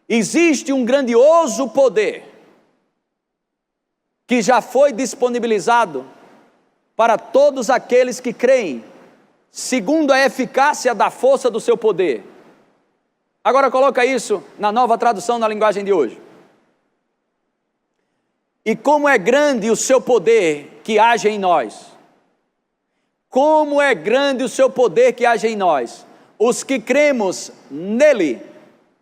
Existe um grandioso poder que já foi disponibilizado para todos aqueles que creem, segundo a eficácia da força do seu poder. Agora coloca isso na Nova Tradução, na linguagem de hoje. E como é grande o seu poder que age em nós. Como é grande o seu poder que age em nós. Os que cremos nele.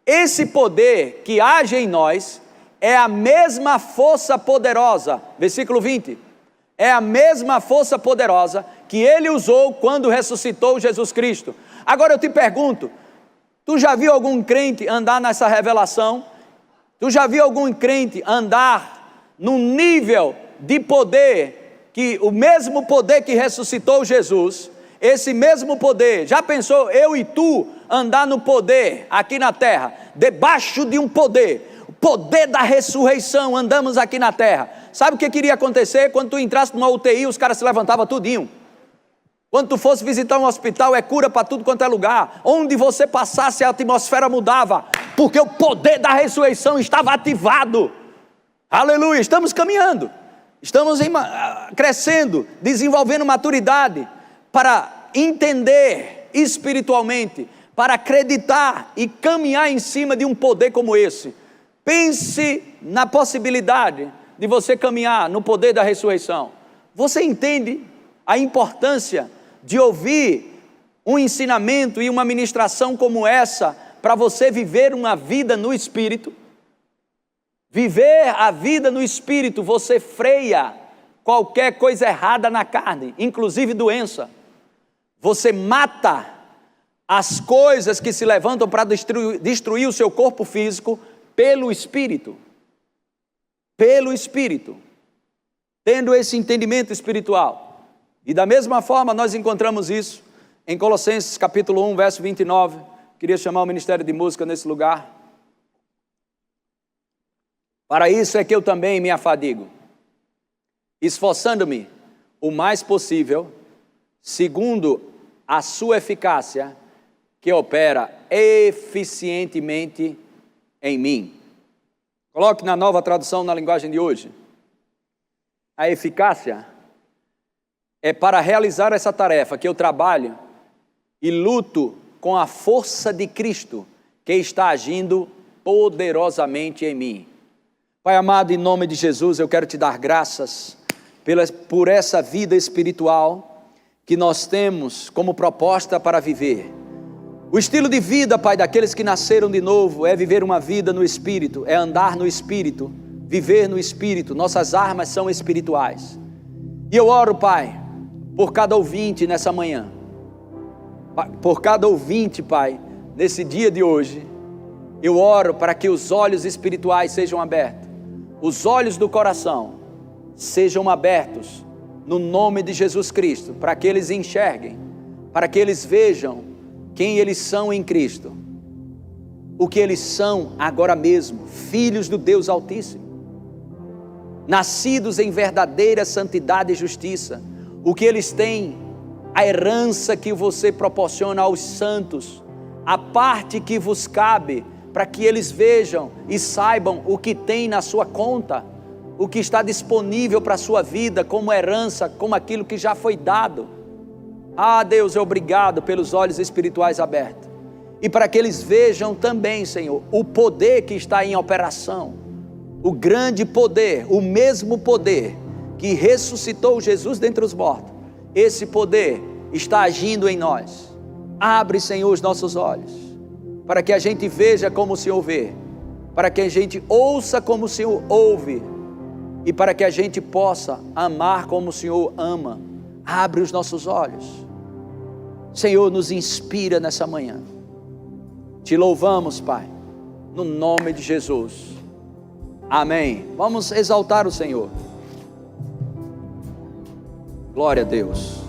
Esse poder que age em nós é a mesma força poderosa. Versículo 20. É a mesma força poderosa que ele usou quando ressuscitou Jesus Cristo. Agora eu te pergunto, tu já viu algum crente andar nessa revelação? Tu já viu algum crente andar num nível de poder, que o mesmo poder que ressuscitou Jesus, esse mesmo poder, já pensou eu e tu andar no poder aqui na terra, debaixo de um poder, o poder da ressurreição, andamos aqui na terra. Sabe o que iria acontecer? Quando tu entrasse numa UTI, os caras se levantavam tudinho. Quando tu fosse visitar um hospital, é cura para tudo quanto é lugar. Onde você passasse, a atmosfera mudava, porque o poder da ressurreição estava ativado. Aleluia, estamos caminhando, estamos crescendo, desenvolvendo maturidade para entender espiritualmente, para acreditar e caminhar em cima de um poder como esse. Pense na possibilidade de você caminhar no poder da ressurreição. Você entende a importância de ouvir um ensinamento e uma ministração como essa para você viver uma vida no Espírito? Viver a vida no Espírito, você freia qualquer coisa errada na carne, inclusive doença. Você mata as coisas que se levantam para destruir o seu corpo físico pelo Espírito. Pelo Espírito. Tendo esse entendimento espiritual. E da mesma forma nós encontramos isso em Colossenses capítulo 1, verso 29. Queria chamar o Ministério de Música nesse lugar. Para isso é que eu também me afadigo, esforçando-me o mais possível, segundo a sua eficácia, que opera eficientemente em mim. Coloque na Nova Tradução, na linguagem de hoje. A eficácia é para realizar essa tarefa que eu trabalho e luto com a força de Cristo, que está agindo poderosamente em mim. Pai amado, em nome de Jesus, eu quero te dar graças por essa vida espiritual que nós temos como proposta para viver. O estilo de vida, Pai, daqueles que nasceram de novo é viver uma vida no Espírito, é andar no Espírito, viver no Espírito. Nossas armas são espirituais. E eu oro, Pai, por cada ouvinte nessa manhã, por cada ouvinte, Pai, nesse dia de hoje. Eu oro para que os olhos espirituais sejam abertos. Os olhos do coração sejam abertos no nome de Jesus Cristo, para que eles enxerguem, para que eles vejam quem eles são em Cristo, o que eles são agora mesmo, filhos do Deus Altíssimo, nascidos em verdadeira santidade e justiça, o que eles têm, a herança que você proporciona aos santos, a parte que vos cabe, para que eles vejam e saibam o que tem na sua conta, o que está disponível para a sua vida como herança, como aquilo que já foi dado. Ah, Deus, obrigado pelos olhos espirituais abertos. E para que eles vejam também, Senhor, o poder que está em operação, o grande poder, o mesmo poder que ressuscitou Jesus dentre os mortos. Esse poder está agindo em nós. Abre, Senhor, os nossos olhos, para que a gente veja como o Senhor vê, para que a gente ouça como o Senhor ouve, e para que a gente possa amar como o Senhor ama. Abre os nossos olhos. Senhor, nos inspira nessa manhã. Te louvamos, Pai, no nome de Jesus. Amém. Vamos exaltar o Senhor. Glória a Deus.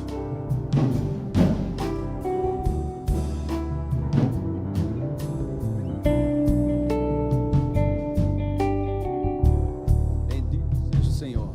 Bendito seja o Senhor.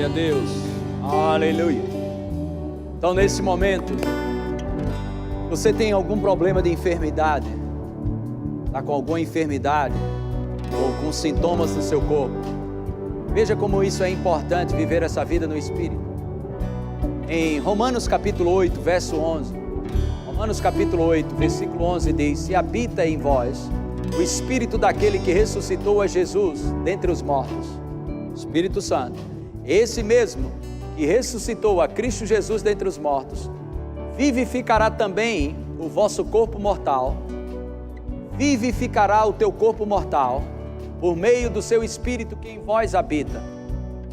Glória a Deus. Aleluia. Então, nesse momento, você tem algum problema de enfermidade, está com alguma enfermidade ou com sintomas no seu corpo, veja como isso é importante, viver essa vida no Espírito. Em Romanos capítulo 8, verso 11, Romanos capítulo 8, versículo 11 diz: se habita em vós o Espírito daquele que ressuscitou a Jesus dentre os mortos, Espírito Santo, esse mesmo que ressuscitou a Cristo Jesus dentre os mortos, vivificará também o vosso corpo mortal, vivificará o teu corpo mortal, por meio do seu Espírito que em vós habita.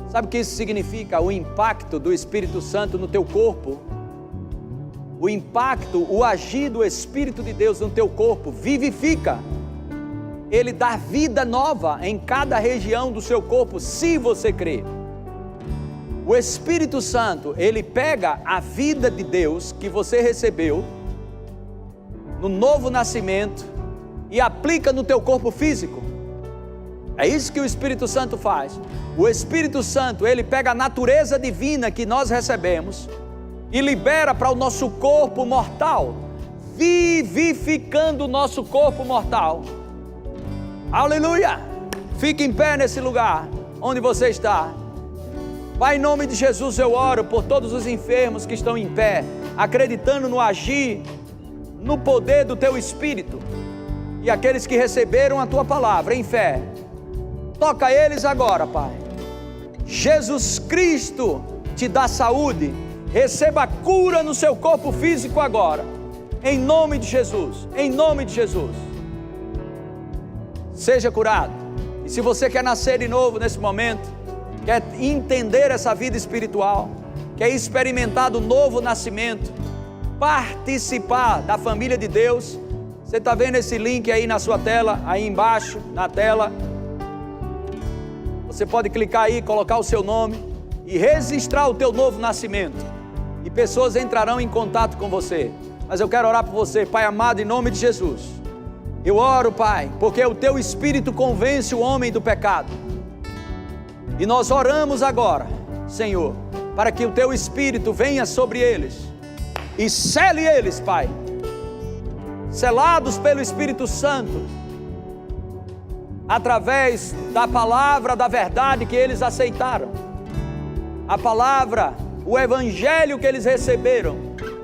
Sabe o que isso significa? O impacto do Espírito Santo no teu corpo, o impacto, o agir do Espírito de Deus no teu corpo, vivifica. Ele dá vida nova em cada região do seu corpo, se você crer. O Espírito Santo, ele pega a vida de Deus que você recebeu no novo nascimento e aplica no teu corpo físico. É isso que o Espírito Santo faz. O Espírito Santo, ele pega a natureza divina que nós recebemos e libera para o nosso corpo mortal, vivificando o nosso corpo mortal. Aleluia! Fique em pé nesse lugar onde você está. Pai, em nome de Jesus eu oro por todos os enfermos que estão em pé, acreditando no agir, no poder do Teu Espírito, e aqueles que receberam a Tua palavra em fé. Toca eles agora, Pai. Jesus Cristo te dá saúde, receba cura no seu corpo físico agora, em nome de Jesus, em nome de Jesus. Seja curado. E se você quer nascer de novo nesse momento, quer entender essa vida espiritual, quer experimentar do novo nascimento, participar da família de Deus, você está vendo esse link aí na sua tela, aí embaixo na tela. Você pode clicar aí, colocar o seu nome e registrar o teu novo nascimento, e pessoas entrarão em contato com você. Mas eu quero orar por você, Pai amado, em nome de Jesus. Eu oro, Pai, porque o Teu Espírito convence o homem do pecado. E nós oramos agora, Senhor, para que o Teu Espírito venha sobre eles e sele eles, Pai, selados pelo Espírito Santo, através da palavra da verdade que eles aceitaram, a palavra, o Evangelho que eles receberam,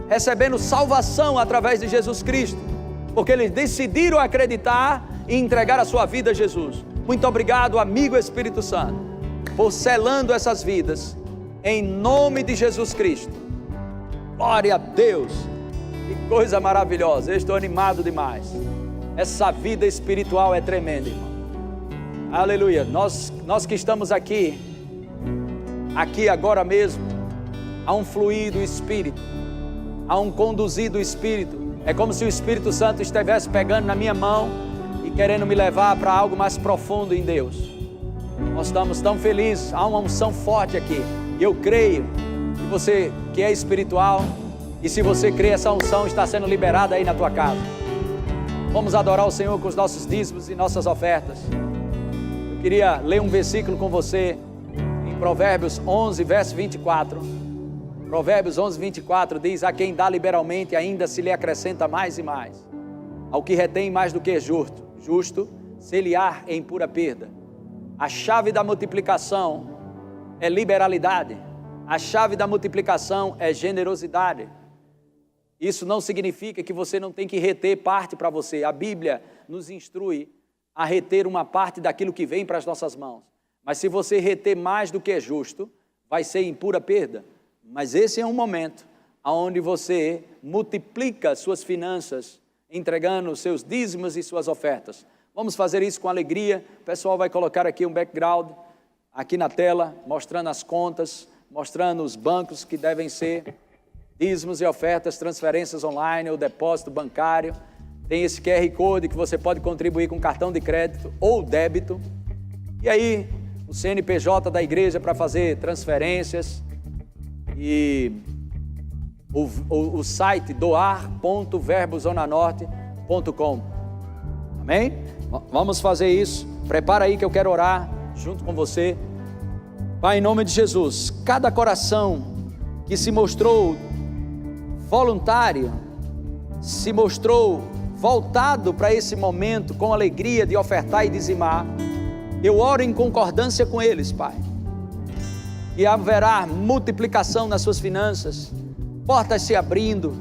recebendo salvação através de Jesus Cristo, porque eles decidiram acreditar e entregar a sua vida a Jesus. Muito obrigado, amigo Espírito Santo, por selando essas vidas, em nome de Jesus Cristo. Glória a Deus, que coisa maravilhosa, eu estou animado demais. Essa vida espiritual é tremenda, irmão. Aleluia. Nós que estamos aqui agora mesmo, há um fluir do Espírito, há um conduzir do Espírito. É como se o Espírito Santo estivesse pegando na minha mão e querendo me levar para algo mais profundo em Deus. Nós estamos tão felizes, há uma unção forte aqui. E eu creio que você que é espiritual, e se você crê, essa unção está sendo liberada aí na tua casa. Vamos adorar o Senhor com os nossos dízimos e nossas ofertas. Eu queria ler um versículo com você em Provérbios 11, verso 24. Provérbios 11, 24 diz: a quem dá liberalmente ainda se lhe acrescenta mais e mais. Ao que retém mais do que justo, se lhe há em pura perda. A chave da multiplicação é liberalidade. A chave da multiplicação é generosidade. Isso não significa que você não tem que reter parte para você. A Bíblia nos instrui a reter uma parte daquilo que vem para as nossas mãos. Mas se você reter mais do que é justo, vai ser em pura perda. Mas esse é um momento onde você multiplica suas finanças, entregando seus dízimos e suas ofertas. Vamos fazer isso com alegria. O pessoal vai colocar aqui um background, aqui na tela, mostrando as contas, mostrando os bancos que devem ser, dízimos e ofertas, transferências online ou depósito bancário. Tem esse QR Code que você pode contribuir com cartão de crédito ou débito. E aí, o CNPJ da igreja para fazer transferências. E o site doar.verbozonanorte.com. Amém? Vamos fazer isso. Prepara aí que eu quero orar junto com você. Pai, em nome de Jesus, cada coração que se mostrou voluntário, se mostrou voltado para esse momento com alegria de ofertar e dizimar, eu oro em concordância com eles, Pai, e haverá multiplicação nas suas finanças, portas se abrindo,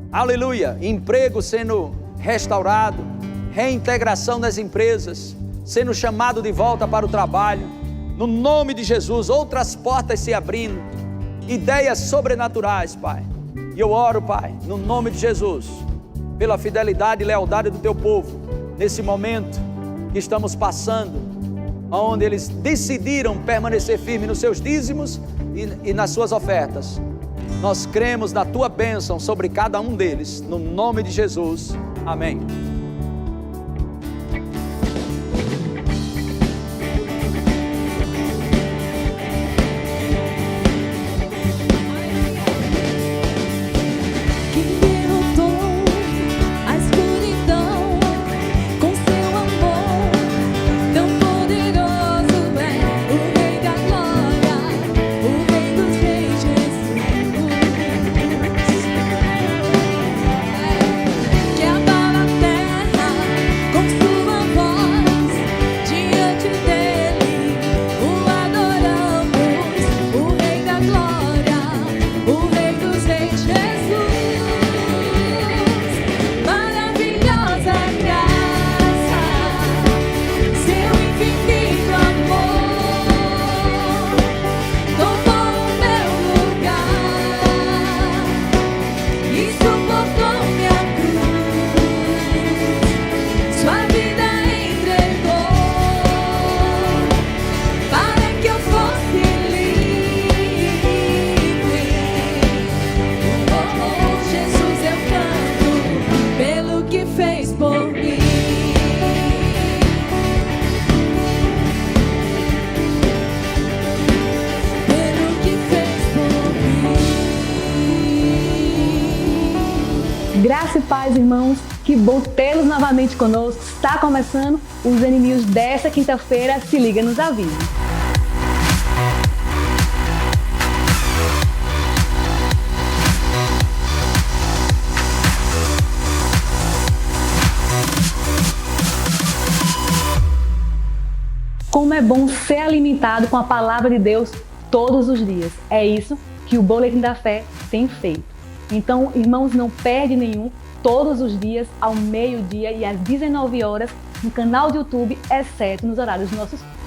aleluia, emprego sendo restaurado, reintegração das empresas, sendo chamado de volta para o trabalho, no nome de Jesus, outras portas se abrindo, ideias sobrenaturais, Pai, e eu oro, Pai, no nome de Jesus, pela fidelidade e lealdade do Teu povo, nesse momento que estamos passando, onde eles decidiram permanecer firmes nos seus dízimos e nas suas ofertas. Nós cremos na Tua bênção sobre cada um deles, no nome de Jesus, amém. Graça e paz, irmãos, que bom tê-los novamente conosco. Está começando os N-News desta quinta-feira. Se liga nos avisos. Como é bom ser alimentado com a palavra de Deus todos os dias. É isso que o Boletim da Fé tem feito. Então, irmãos, não perde nenhum, todos os dias, ao meio-dia e às 19 horas, no canal do YouTube, exceto nos horários dos nossos cultos.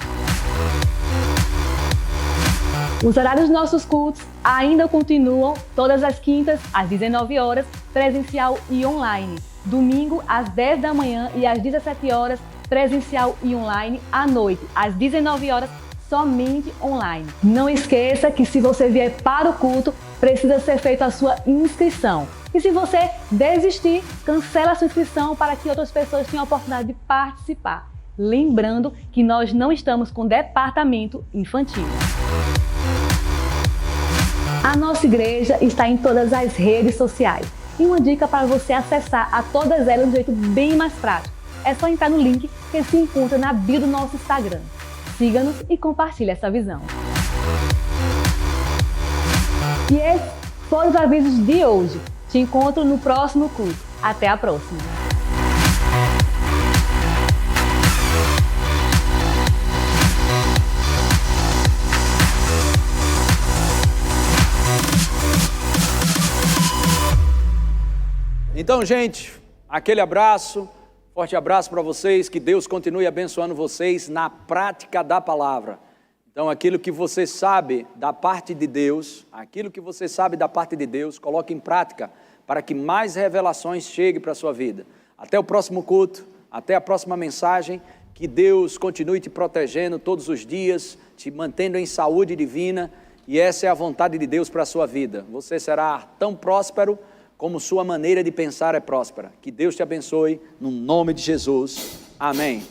Os horários dos nossos cultos ainda continuam todas as quintas, às 19 horas, presencial e online. Domingo, às 10 da manhã e às 17 horas, presencial e online. À noite, às 19 horas, somente online. Não esqueça que se você vier para o culto, precisa ser feita a sua inscrição. E se você desistir, cancela a sua inscrição para que outras pessoas tenham a oportunidade de participar. Lembrando que nós não estamos com departamento infantil. A nossa igreja está em todas as redes sociais. E uma dica para você acessar a todas elas de um jeito bem mais prático. É só entrar no link que se encontra na bio do nosso Instagram. Siga-nos e compartilhe essa visão. E esses foram os avisos de hoje. Te encontro no próximo culto. Até a próxima. Então, gente, aquele abraço, forte abraço para vocês, que Deus continue abençoando vocês na prática da palavra. Então, aquilo que você sabe da parte de Deus, coloque em prática para que mais revelações cheguem para a sua vida. Até o próximo culto, até a próxima mensagem, que Deus continue te protegendo todos os dias, te mantendo em saúde divina, e essa é a vontade de Deus para a sua vida. Você será tão próspero como sua maneira de pensar é próspera. Que Deus te abençoe, no nome de Jesus. Amém.